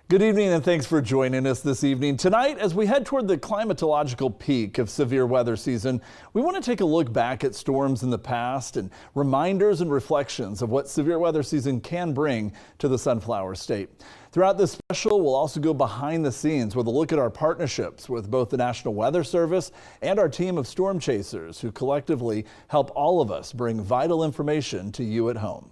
Good evening and thanks for joining us this evening. Tonight, as we head toward the climatological peak of severe weather season, we want to take a look back at storms in the past and reminders and reflections of what severe weather season can bring to the Sunflower State. Throughout this special, we'll also go behind the scenes with a look at our partnerships with both the National Weather Service and our team of storm chasers who collectively help all of us bring vital information to you at home.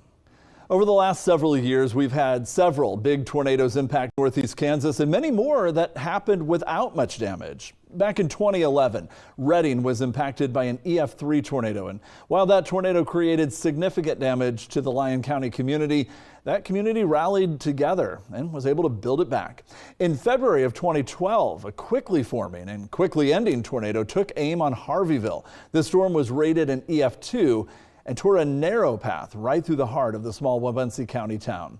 Over the last several years, we've had several big tornadoes impact northeast Kansas and many more that happened without much damage. Back in 2011, Redding was impacted by an EF3 tornado, and while that tornado created significant damage to the Lyon County community, that community rallied together and was able to build it back. In February of 2012, a quickly forming and quickly ending tornado took aim on Harveyville. This storm was rated an EF2 and tore a narrow path right through the heart of the small Wabunsee County town.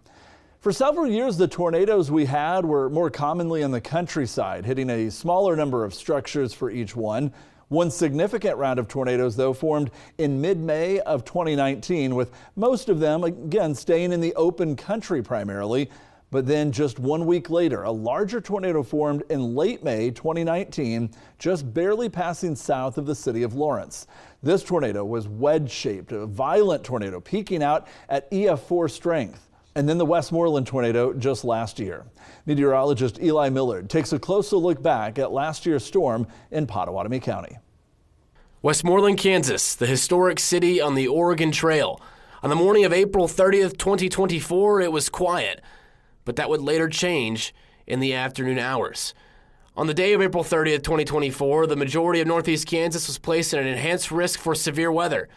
For several years, the tornadoes we had were more commonly in the countryside, hitting a smaller number of structures for each one. One significant round of tornadoes, though, formed in mid-May of 2019, with most of them, again, staying in the open country primarily. But then just 1 week later, a larger tornado formed in late May 2019, just barely passing south of the city of Lawrence. This tornado was wedge-shaped, a violent tornado peaking out at EF4 strength. And then the Westmoreland tornado just last year. Meteorologist Eli Millard takes a closer look back at last year's storm in Pottawatomie County. Westmoreland, Kansas, the historic city on the Oregon Trail. On the morning of April 30th, 2024, it was quiet, but that would later change in the afternoon hours. On the day of April 30th, 2024, the majority of northeast Kansas was placed in an enhanced risk for severe weather.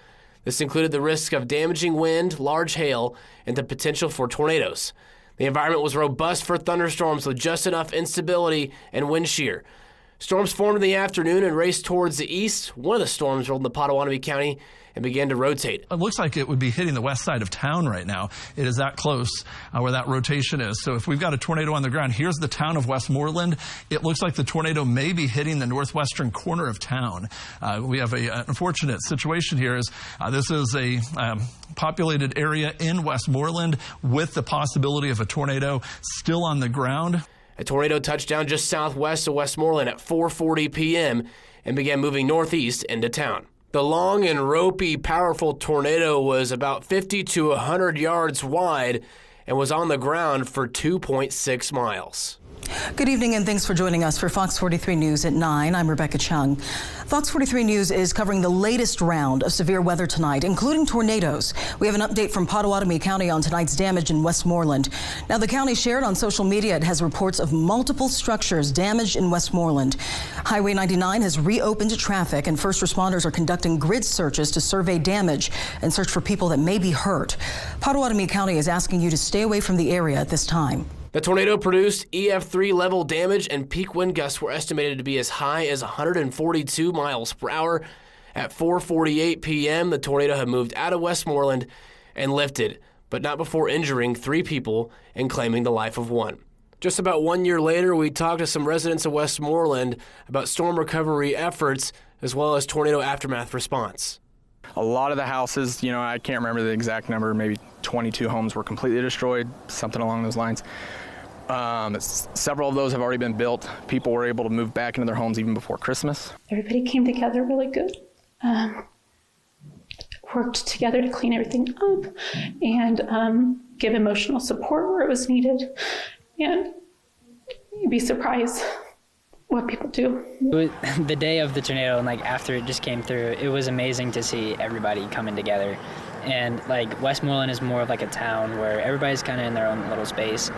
This included the risk of damaging wind, large hail, and the potential for tornadoes. The environment was robust for thunderstorms with just enough instability and wind shear. Storms formed in the afternoon and raced towards the east. One of the storms rolled into Pottawatomie County and began to rotate. It looks like it would be hitting the west side of town right now. It is that close where that rotation is. So if we've got a tornado on the ground, here's the town of Westmoreland. It looks like the tornado may be hitting the northwestern corner of town. We have an unfortunate situation here. This is a populated area in Westmoreland with the possibility of a tornado still on the ground. A tornado touched down just southwest of Westmoreland at 4:40 p.m. and began moving northeast into town. The long and ropey, powerful tornado was about 50 to 100 yards wide and was on the ground for 2.6 miles. Good evening and thanks for joining us for Fox 43 News at 9. I'm Rebecca Chung. Fox 43 News is covering the latest round of severe weather tonight, including tornadoes. We have an update from Pottawatomie County on tonight's damage in Westmoreland. Now, the county shared on social media it has reports of multiple structures damaged in Westmoreland. Highway 99 has reopened to traffic and first responders are conducting grid searches to survey damage and search for people that may be hurt. Pottawatomie County is asking you to stay away from the area at this time. The tornado produced EF3 level damage and peak wind gusts were estimated to be as high as 142 miles per hour. At 4:48 p.m., the tornado had moved out of Westmoreland and lifted, but not before injuring 3 people and claiming the life of 1. Just about 1 year later, we talked to some residents of Westmoreland about storm recovery efforts as well as tornado aftermath response. A lot of the houses, I can't remember the exact number, maybe 22 homes were completely destroyed, something along those lines. Several of those have already been built. People were able to move back into their homes even before Christmas. Everybody came together really good, worked together to clean everything up and give emotional support where it was needed. And you'd be surprised what people do. The day of the tornado and after it just came through, it was amazing to see everybody coming together. And Westmoreland is more of a town where everybody's kind of in their own little space,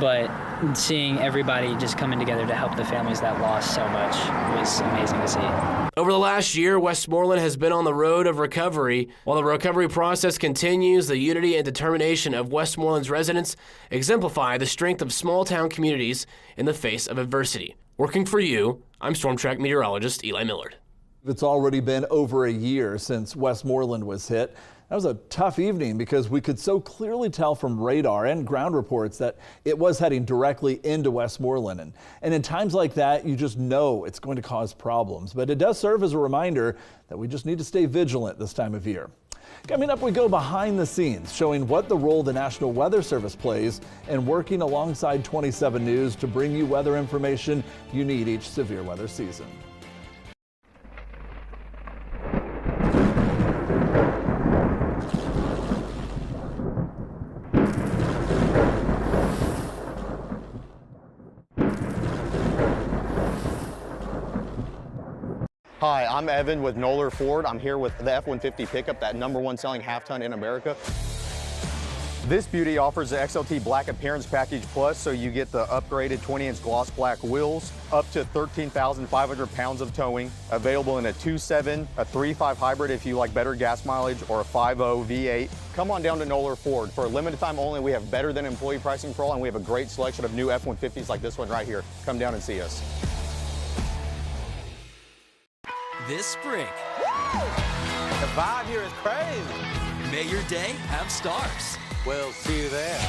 but seeing everybody just coming together to help the families that lost so much was amazing to see. Over the last year, Westmoreland has been on the road of recovery. While the recovery process continues, the unity and determination of Westmoreland's residents exemplify the strength of small town communities in the face of adversity. Working for you, I'm Storm Track meteorologist Eli Millard. It's already been over a year since Westmoreland was hit. That was a tough evening because we could so clearly tell from radar and ground reports that it was heading directly into Westmoreland. And in times like that, you just know it's going to cause problems. But it does serve as a reminder that we just need to stay vigilant this time of year. Coming up, we go behind the scenes, showing what the role the National Weather Service plays and working alongside 27 News to bring you weather information you need each severe weather season. Hi, I'm Evan with Noller Ford. I'm here with the F-150 pickup, that #1 selling half-ton in America. This beauty offers the XLT Black Appearance Package Plus, so you get the upgraded 20-inch gloss black wheels, up to 13,500 pounds of towing, available in a 2.7, a 3.5 hybrid if you like better gas mileage, or a 5.0 V8. Come on down to Noller Ford. For a limited time only, we have better than employee pricing for all, and we have a great selection of new F-150s like this one right here. Come down and see us. This spring, the vibe here is crazy. May your day have stars. We'll see you there.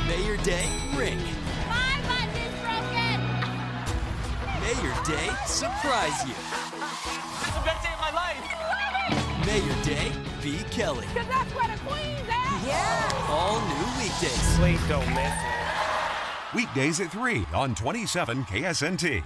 May your day ring. My button is broken. May your day surprise you. This is the best day of my life. May your day be Kelly. Because that's where the queen's at. Yeah. All new weekdays. Please don't miss it. Weekdays at 3 on 27 KSNT.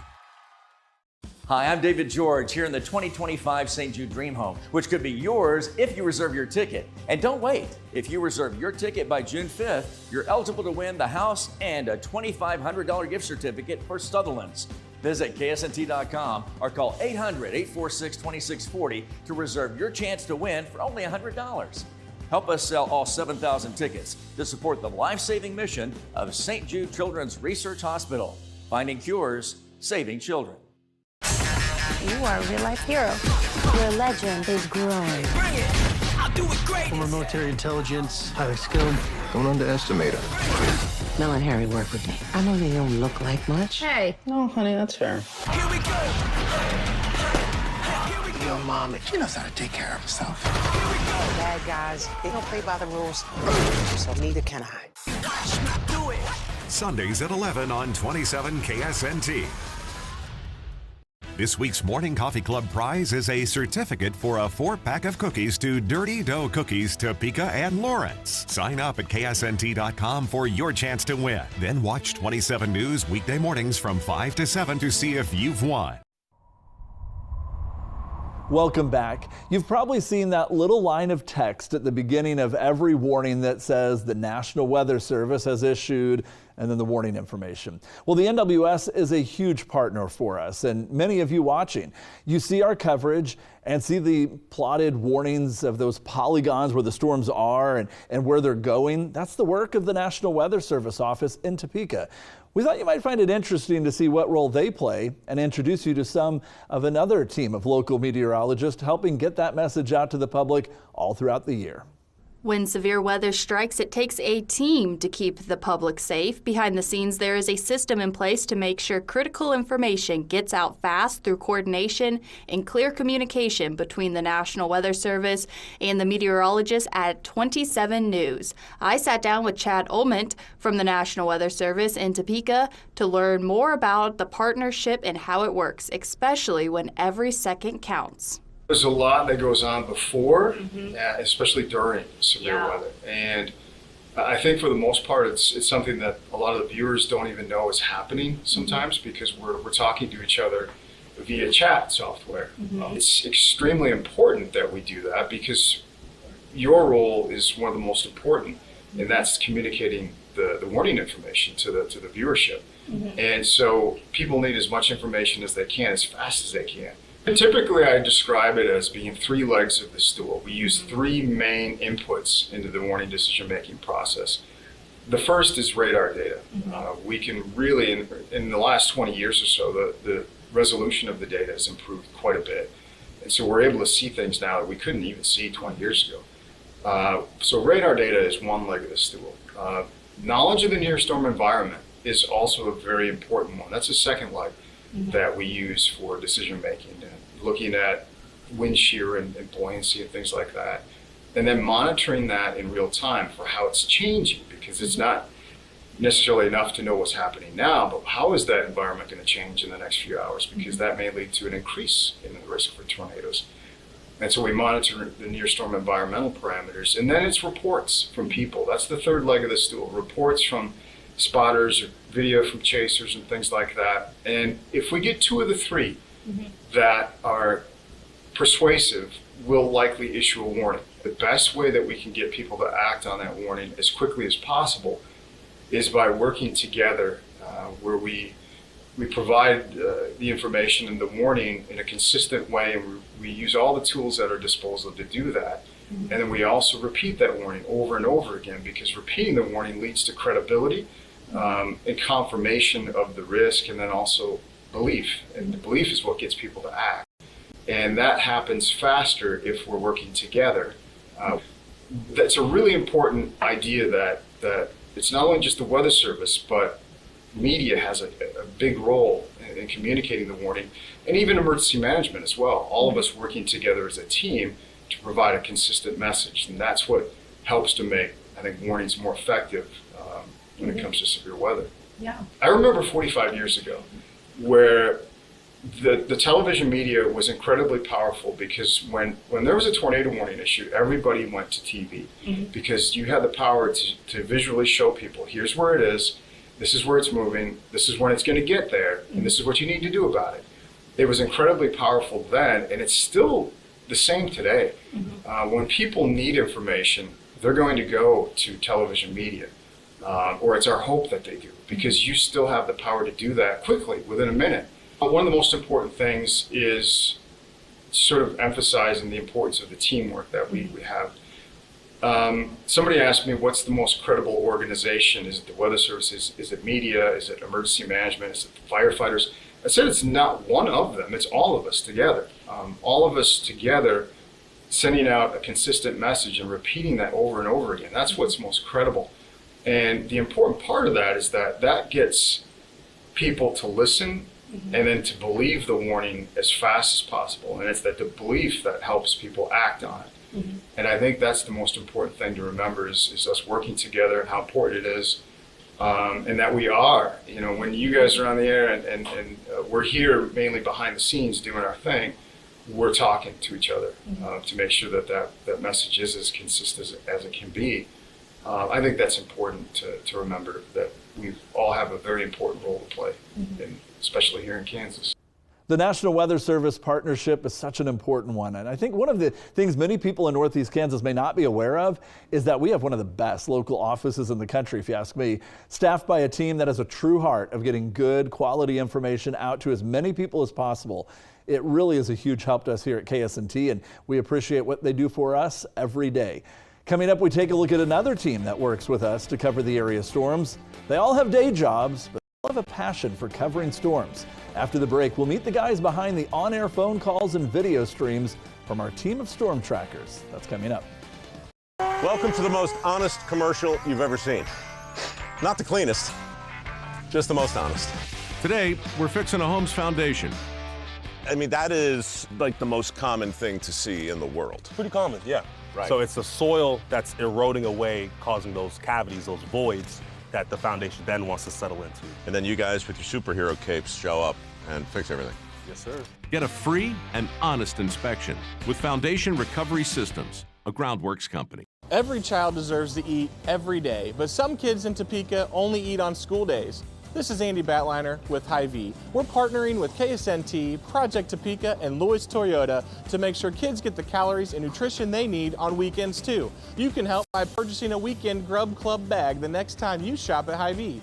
Hi, I'm David George here in the 2025 St. Jude Dream Home, which could be yours if you reserve your ticket. And don't wait. If you reserve your ticket by June 5th, you're eligible to win the house and a $2,500 gift certificate for Sutherland's. Visit KSNT.com or call 800-846-2640 to reserve your chance to win for only $100. Help us sell all 7,000 tickets to support the life-saving mission of St. Jude Children's Research Hospital, finding cures, saving children. You are a real-life hero. Your legend is growing. Bring it! I'll do it great! Former military intelligence, highly skilled. Don't underestimate her. Mel and Harry work with me. I know they don't look like much. Hey. No, honey, that's fair. Here we go! Your mom, she knows how to take care of herself. Here we go! Bad guys, they don't play by the rules, so neither can I. Do it! Sundays at 11 on 27 KSNT. This week's Morning Coffee Club prize is a certificate for a 4-pack of cookies to Dirty Dough Cookies, Topeka and Lawrence. Sign up at KSNT.com for your chance to win. Then watch 27 News weekday mornings from 5 to 7 to see if you've won. Welcome back. You've probably seen that little line of text at the beginning of every warning that says the National Weather Service has issued, and then the warning information. Well, the NWS is a huge partner for us, and many of you watching, you see our coverage and see the plotted warnings of those polygons where the storms are and where they're going. That's the work of the National Weather Service office in Topeka. We thought you might find it interesting to see what role they play and introduce you to some of another team of local meteorologists helping get that message out to the public all throughout the year. When severe weather strikes, it takes a team to keep the public safe. Behind the scenes, there is a system in place to make sure critical information gets out fast through coordination and clear communication between the National Weather Service and the meteorologists at 27 News. I sat down with Chad Olment from the National Weather Service in Topeka to learn more about the partnership and how it works, especially when every second counts. There's a lot that goes on before, especially during severe weather. And I think for the most part, it's something that a lot of the viewers don't even know is happening sometimes because we're talking to each other via chat software. It's extremely important that we do that because your role is one of the most important, and that's communicating the warning information to the viewership. And so people need as much information as they can, as fast as they can. And typically, I describe it as being 3 legs of the stool. We use 3 main inputs into the warning decision-making process. The first is radar data. We can really, in the last 20 years or so, the resolution of the data has improved quite a bit. And so we're able to see things now that we couldn't even see 20 years ago. So radar data is one leg of the stool. Knowledge of the near storm environment is also a very important one. That's a second leg that we use for decision making, and looking at wind shear and buoyancy and things like that. And then monitoring that in real time for how it's changing, because it's not necessarily enough to know what's happening now, but how is that environment going to change in the next few hours, because that may lead to an increase in the risk for tornadoes. And so we monitor the near storm environmental parameters. And then it's reports from people. That's the third leg of the stool. Reports from spotters or video from chasers and things like that. And if we get 2 of the 3 that are persuasive, we'll likely issue a warning. The best way that we can get people to act on that warning as quickly as possible is by working together, where we provide the information and the warning in a consistent way, and we use all the tools at our disposal to do that. And then we also repeat that warning over and over again, because repeating the warning leads to credibility and confirmation of the risk, and then also belief. And the belief is what gets people to act. And that happens faster if we're working together. That's a really important idea that it's not only just the Weather Service, but media has a big role in communicating the warning, and even emergency management as well. All of us working together as a team to provide a consistent message. And that's what helps to make, I think, warnings more effective when it comes to severe weather. Yeah. I remember 45 years ago where the television media was incredibly powerful, because when there was a tornado warning issued, everybody went to TV because you had the power to visually show people, here's where it is, this is where it's moving, this is when it's going to get there, and this is what you need to do about it. It was incredibly powerful then, and it's still the same today. When people need information, they're going to go to television media, or it's our hope that they do, because you still have the power to do that quickly, within a minute. One of the most important things is sort of emphasizing the importance of the teamwork that we have. Somebody asked me, what's the most credible organization? Is it the Weather Service? Is it media? Is it emergency management? Is it the firefighters? I said it's not one of them, it's all of us together. All of us together sending out a consistent message and repeating that over and over again. That's what's most credible. And the important part of that is that gets people to listen and then to believe the warning as fast as possible. And it's the belief that helps people act on it. And I think that's the most important thing to remember is us working together, and how important it is. And that we are, when you guys are on the air and we're here mainly behind the scenes doing our thing, we're talking to each other to make sure that message is as consistent as it can be. I think that's important to remember, that we all have a very important role to play, and especially here in Kansas. The National Weather Service partnership is such an important one. And I think one of the things many people in Northeast Kansas may not be aware of is that we have one of the best local offices in the country, if you ask me, staffed by a team that has a true heart of getting good quality information out to as many people as possible. It really is a huge help to us here at KSNT, and we appreciate what they do for us every day. Coming up, we take a look at another team that works with us to cover the area storms. They all have day jobs, but they all have a passion for covering storms. After the break, we'll meet the guys behind the on-air phone calls and video streams from our team of storm trackers. That's coming up. Welcome to the most honest commercial you've ever seen. Not the cleanest, just the most honest. Today, we're fixing a home's foundation. I mean, that is like the most common thing to see in the world. Pretty common, yeah. Right. So it's the soil that's eroding away, causing those cavities, those voids that the foundation then wants to settle into. And then you guys with your superhero capes show up and fix everything. Yes, sir. Get a free and honest inspection with Foundation Recovery Systems, a Groundworks company. Every child deserves to eat every day, but some kids in Topeka only eat on school days. This is Andy Batliner with Hy-Vee. We're partnering with KSNT, Project Topeka, and Lewis Toyota to make sure kids get the calories and nutrition they need on weekends too. You can help by purchasing a weekend Grub Club bag the next time you shop at Hy-Vee.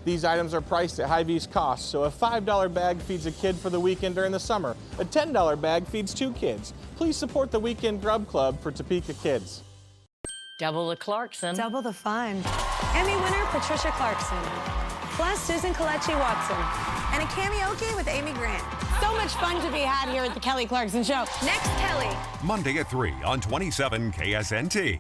These items are priced at Hy-Vee's cost, so a $5 bag feeds a kid for the weekend during the summer. A $10 bag feeds 2 kids. Please support the Weekend Grub Club for Topeka kids. Double the Clarkson. Double the fun. Emmy winner Patricia Clarkson. Plus Susan Kalechi Watson. And a karaoke with Amy Grant. So much fun to be had here at the Kelly Clarkson Show. Next, Kelly. Monday at 3 on 27 KSNT.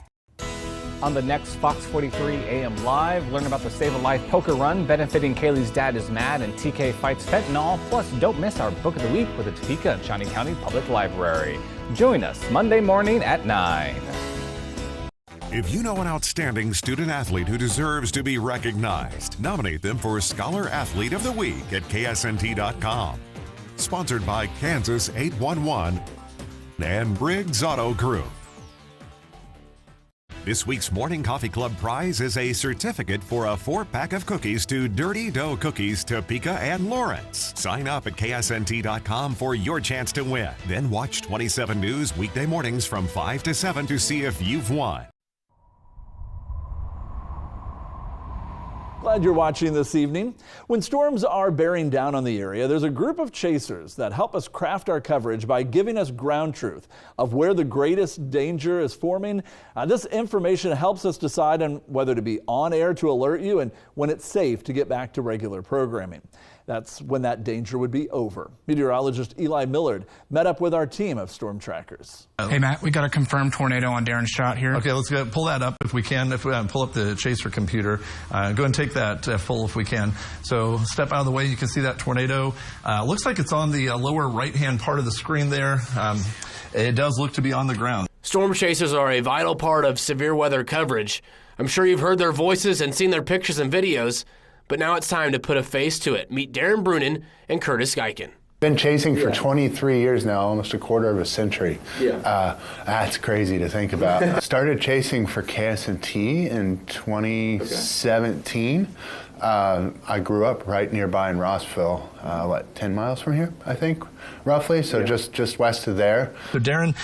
On the next Fox 43 AM Live, learn about the Save a Life poker run benefiting Kaylee's Dad is Mad and TK Fights Fentanyl. Plus, don't miss our Book of the Week with the Topeka and Shawnee County Public Library. Join us Monday morning at 9. If you know an outstanding student athlete who deserves to be recognized, nominate them for Scholar Athlete of the Week at KSNT.com. Sponsored by Kansas 811 and Briggs Auto Group. This week's Morning Coffee Club prize is a certificate for a 4-pack of cookies to Dirty Dough Cookies, Topeka and Lawrence. Sign up at KSNT.com for your chance to win. Then watch 27 News weekday mornings from 5 to 7 to see if you've won. Glad you're watching this evening. When storms are bearing down on the area, there's a group of chasers that help us craft our coverage by giving us ground truth of where the greatest danger is forming. This information helps us decide on whether to be on air to alert you and when it's safe to get back to regular programming. That's when that danger would be over. Meteorologist Eli Millard met up with our team of storm trackers. Hey, Matt, we got a confirmed tornado on Darren's shot here. Okay, let's go pull that up if we can. If we pull up the chaser computer, go and take that full if we can. So step out of the way. You can see that tornado. Looks like it's on the lower right-hand part of the screen there. It does look to be on the ground. Storm chasers are a vital part of severe weather coverage. I'm sure you've heard their voices and seen their pictures and videos. But now it's time to put a face to it. Meet Darren Brunin and Curtis Geiken. Been chasing for 23 years now, almost a quarter of a century. That's crazy to think about. Started chasing for KSNT in 2017. I grew up right nearby in Rossville, 10 miles from here, I think, roughly. So just west of there. So Darren,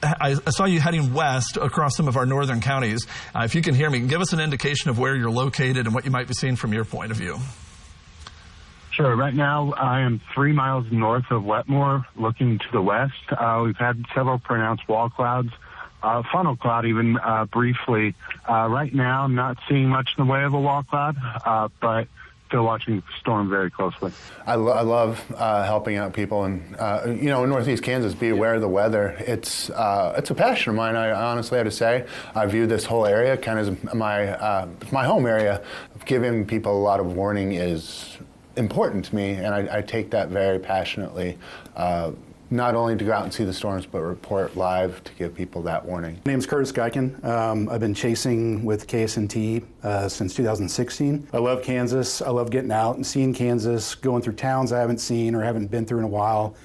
I saw you heading west across some of our northern counties. If you can hear me, give us an indication of where you're located and what you might be seeing from your point of view. Sure. Right now, I am 3 miles north of Wetmore, looking to the west. We've had several pronounced wall clouds, funnel cloud even briefly. Right now, I'm not seeing much in the way of a wall cloud, but still watching the storm very closely. I love helping out people, and in Northeast Kansas, be aware of the weather. It's a passion of mine. I honestly have to say, I view this whole area kind of as my home area. Giving people a lot of warning is important to me, and I take that very passionately. Not only to go out and see the storms, but report live to give people that warning. My name's Curtis Geiken. I've been chasing with KSNT since 2016. I love Kansas. I love getting out and seeing Kansas, going through towns I haven't seen or haven't been through in a while.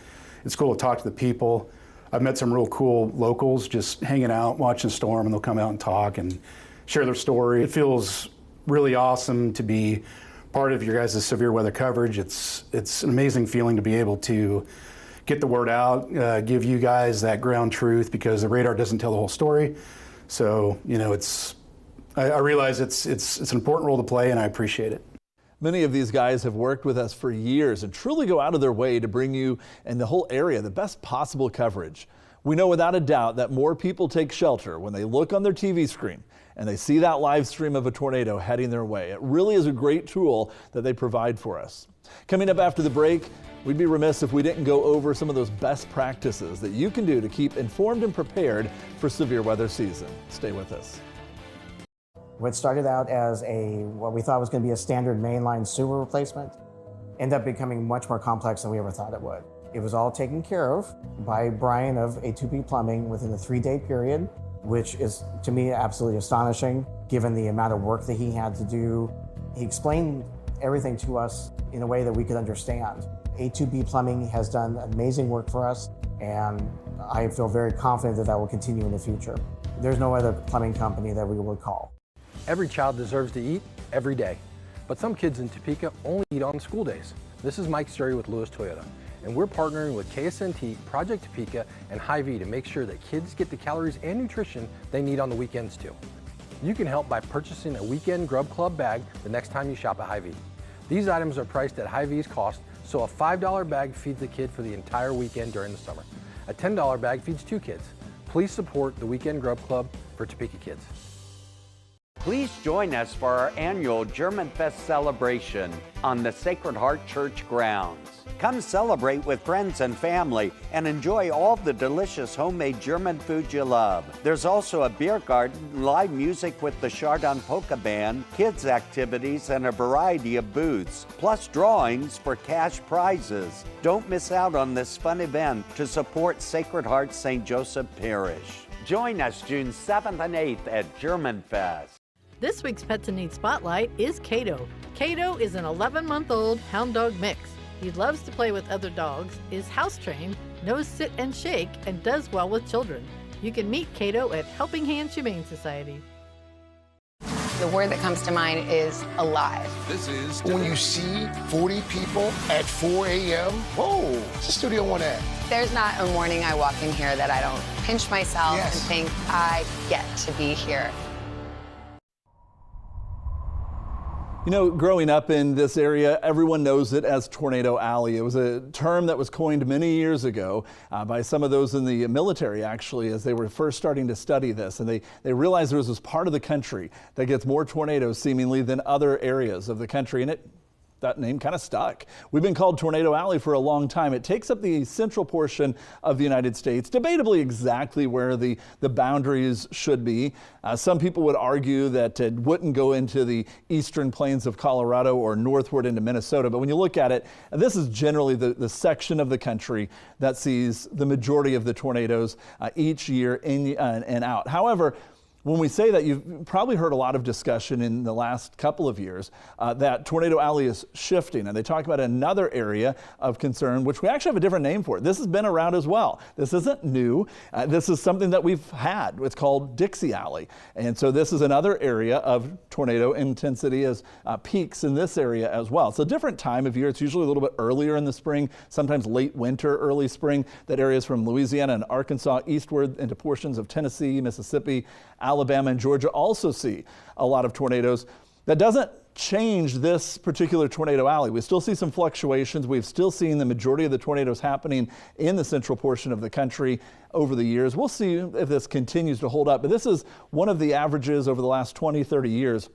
It's cool to talk to the people. I've met some real cool locals just hanging out, watching the storm, and they'll come out and talk and share their story. It feels really awesome to be part of your guys' severe weather coverage. It's an amazing feeling to be able to get the word out, give you guys that ground truth, because the radar doesn't tell the whole story. So, I realize it's an important role to play, and I appreciate it. Many of these guys have worked with us for years and truly go out of their way to bring you and the whole area the best possible coverage. We know without a doubt that more people take shelter when they look on their TV screen and they see that live stream of a tornado heading their way. It really is a great tool that they provide for us. Coming up after the break, we'd be remiss if we didn't go over some of those best practices that you can do to keep informed and prepared for severe weather season. Stay with us. What started out as what we thought was going to be a standard mainline sewer replacement ended up becoming much more complex than we ever thought it would. It was all taken care of by Brian of A2P Plumbing within a 3-day period, which is, to me, absolutely astonishing, given the amount of work that he had to do. He explained everything to us in a way that we could understand. A2B Plumbing has done amazing work for us, and I feel very confident that that will continue in the future. There's no other plumbing company that we would call. Every child deserves to eat every day, but some kids in Topeka only eat on school days. This is Mike Sturry with Lewis Toyota, and we're partnering with KSNT, Project Topeka, and Hy-Vee to make sure that kids get the calories and nutrition they need on the weekends too. You can help by purchasing a weekend Grub Club bag the next time you shop at Hy-Vee. These items are priced at Hy-Vee's cost, so a $5 bag feeds the kid for the entire weekend during the summer. A $10 bag feeds 2 kids. Please support the Weekend Grub Club for Topeka kids. Please join us for our annual German Fest celebration on the Sacred Heart Church grounds. Come celebrate with friends and family and enjoy all the delicious homemade German food you love. There's also a beer garden, live music with the Chardon Polka Band, kids activities, and a variety of booths, plus drawings for cash prizes. Don't miss out on this fun event to support Sacred Heart St. Joseph Parish. Join us June 7th and 8th at German Fest. This week's Pets in Need Spotlight is Cato. Cato is an 11-month-old hound dog mix. He loves to play with other dogs, is house trained, knows sit and shake, and does well with children. You can meet Cato at Helping Hands Humane Society. The word that comes to mind is alive. This is when you see 40 people at 4 a.m. Whoa, it's a Studio One ad. There's not a morning I walk in here that I don't pinch myself and think I get to be here. You know, growing up in this area, everyone knows it as Tornado Alley. It was a term that was coined many years ago by some of those in the military, actually, as they were first starting to study this. And they realized there was this part of the country that gets more tornadoes seemingly than other areas of the country. And that name kind of stuck. We've been called Tornado Alley for a long time. It takes up the central portion of the United States, debatably exactly where the boundaries should be. Some people would argue that it wouldn't go into the eastern plains of Colorado or northward into Minnesota. But when you look at it, this is generally the section of the country that sees the majority of the tornadoes each year in and out. However, when we say that, you've probably heard a lot of discussion in the last couple of years that Tornado Alley is shifting, and they talk about another area of concern, which we actually have a different name for. This has been around as well. This isn't new. This is something that we've had. It's called Dixie Alley, and so this is another area of tornado intensity as peaks in this area as well. It's a different time of year. It's usually a little bit earlier in the spring, sometimes late winter, early spring, that areas from Louisiana and Arkansas eastward into portions of Tennessee, Mississippi, Alabama and Georgia also see a lot of tornadoes. That doesn't change this particular Tornado Alley. We still see some fluctuations. We've still seen the majority of the tornadoes happening in the central portion of the country over the years. We'll see if this continues to hold up, but this is one of the averages over the last 20, 30 years.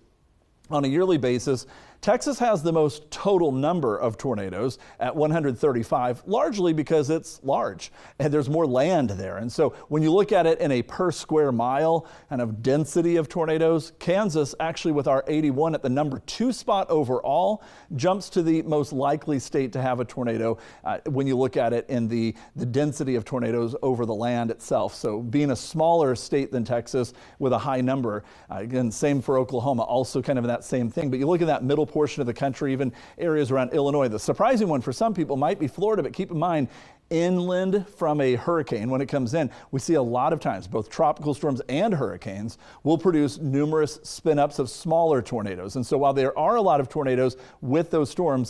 On a yearly basis, Texas has the most total number of tornadoes at 135, largely because it's large and there's more land there. And so when you look at it in a per square mile kind of density of tornadoes, Kansas, actually with our 81 at the number 2 spot overall, jumps to the most likely state to have a tornado when you look at it in the density of tornadoes over the land itself. So being a smaller state than Texas with a high number, again, same for Oklahoma, also kind of in that same thing. But you look at that middle portion of the country, even areas around Illinois. The surprising one for some people might be Florida, but keep in mind, inland from a hurricane, when it comes in, we see a lot of times both tropical storms and hurricanes will produce numerous spin-ups of smaller tornadoes. And so while there are a lot of tornadoes with those storms,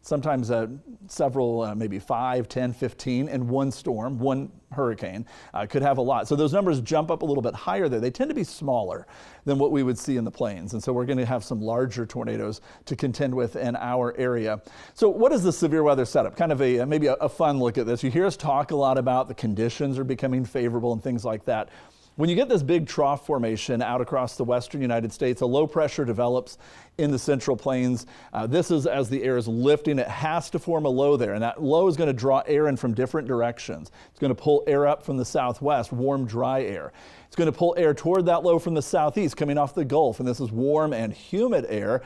sometimes maybe 5, 10, 15 in one storm, one hurricane could have a lot. So those numbers jump up a little bit higher there. They tend to be smaller than what we would see in the plains. And so we're going to have some larger tornadoes to contend with in our area. So what is the severe weather setup? Kind of maybe a fun look at this. You hear us talk a lot about the conditions are becoming favorable and things like that. When you get this big trough formation out across the western United States, a low pressure develops in the central plains. This is as the air is lifting, it has to form a low there, and that low is going to draw air in from different directions. It's going to pull air up from the southwest, warm, dry air. It's going to pull air toward that low from the southeast, coming off the Gulf, and this is warm and humid air.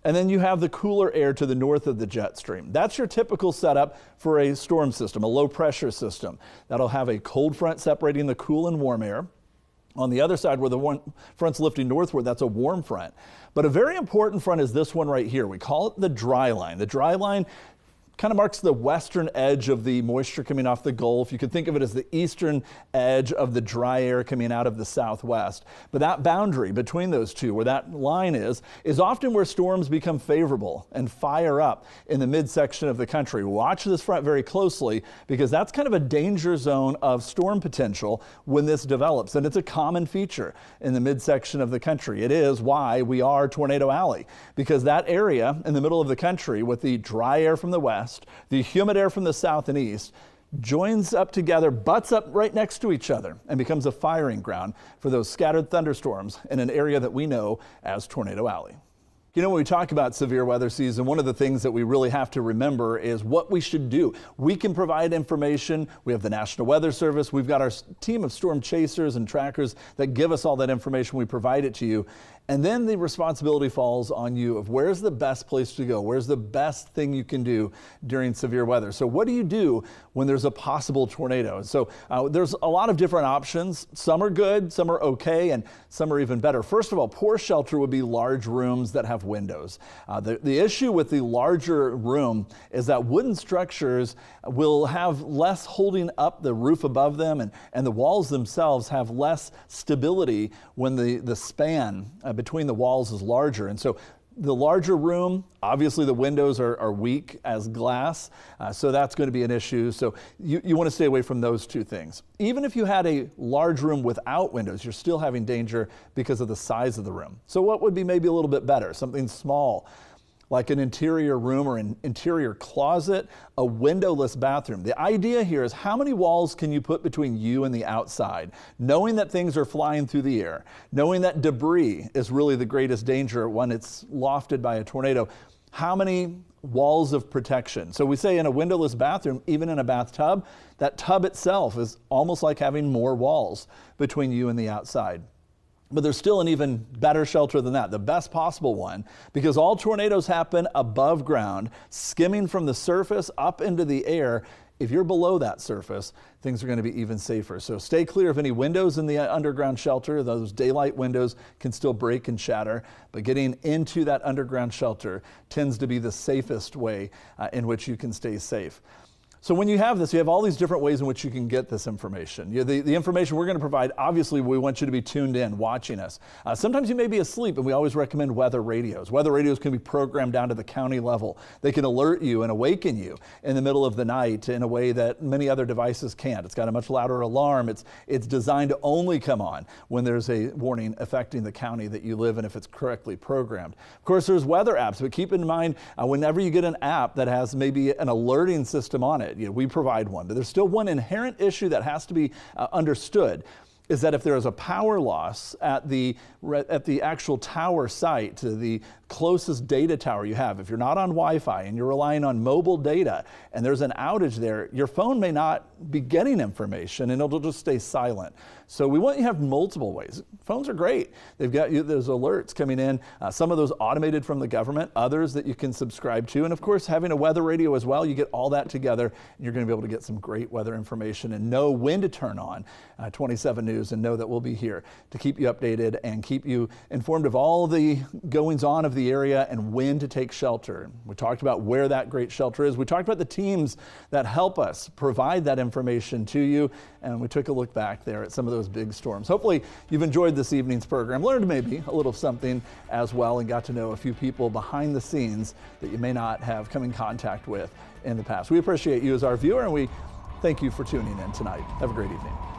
And then you have the cooler air to the north of the jet stream. That's your typical setup for a storm system, a low pressure system. That'll have a cold front separating the cool and warm air. On the other side, where the front's lifting northward, that's a warm front. But a very important front is this one right here. We call it the dry line. The dry line kind of marks the western edge of the moisture coming off the Gulf. You could think of it as the eastern edge of the dry air coming out of the southwest. But that boundary between those two, where that line is often where storms become favorable and fire up in the midsection of the country. Watch this front very closely, because that's kind of a danger zone of storm potential when this develops. And it's a common feature in the midsection of the country. It is why we are Tornado Alley, because that area in the middle of the country with the dry air from the west, the humid air from the south and east, joins up together, butts up right next to each other, and becomes a firing ground for those scattered thunderstorms in an area that we know as Tornado Alley. You know, when we talk about severe weather season, one of the things that we really have to remember is what we should do. We can provide information. We have the National Weather Service. We've got our team of storm chasers and trackers that give us all that information. We provide it to you. And then the responsibility falls on you of where's the best place to go? Where's the best thing you can do during severe weather? So what do you do when there's a possible tornado? So there's a lot of different options. Some are good, some are okay, and some are even better. First of all, poor shelter would be large rooms that have windows. The issue with the larger room is that wooden structures will have less holding up the roof above them, and the walls themselves have less stability when the span between the walls is larger. And so the larger room, obviously the windows are weak as glass, so that's going to be an issue. So you want to stay away from those two things. Even if you had a large room without windows, you're still having danger because of the size of the room. So what would be maybe a little bit better? Something small, like an interior room or an interior closet, a windowless bathroom. The idea here is how many walls can you put between you and the outside, knowing that things are flying through the air, knowing that debris is really the greatest danger when it's lofted by a tornado. How many walls of protection? So we say in a windowless bathroom, even in a bathtub, that tub itself is almost like having more walls between you and the outside. But there's still an even better shelter than that, the best possible one, because all tornadoes happen above ground, skimming from the surface up into the air. If you're below that surface, things are going to be even safer. So stay clear of any windows in the underground shelter. Those daylight windows can still break and shatter, but getting into that underground shelter tends to be the safest way in which you can stay safe. So when you have this, you have all these different ways in which you can get this information. The information we're going to provide, obviously we want you to be tuned in, watching us. Sometimes you may be asleep, and we always recommend weather radios. Weather radios can be programmed down to the county level. They can alert you and awaken you in the middle of the night in a way that many other devices can't. It's got a much louder alarm. It's designed to only come on when there's a warning affecting the county that you live in if it's correctly programmed. Of course, there's weather apps, but keep in mind whenever you get an app that has maybe an alerting system on it, we provide one. But there's still one inherent issue that has to be understood, is that if there is a power loss at the actual tower site, to the closest data tower you have, if you're not on Wi-Fi and you're relying on mobile data and there's an outage there, your phone may not be getting information and it'll just stay silent. So we want you to have multiple ways. Phones are great. They've got those alerts coming in, some of those automated from the government, others that you can subscribe to. And of course, having a weather radio as well, you get all that together and you're going to be able to get some great weather information and know when to turn on 27 News and know that we'll be here to keep you updated and keep you informed of all the goings on of the area and when to take shelter. We talked about where that great shelter is. We talked about the teams that help us provide that information to you, and we took a look back there at some of those big storms. Hopefully you've enjoyed this evening's program, learned maybe a little something as well, and got to know a few people behind the scenes that you may not have come in contact with in the past. We appreciate you as our viewer, and we thank you for tuning in tonight. Have a great evening.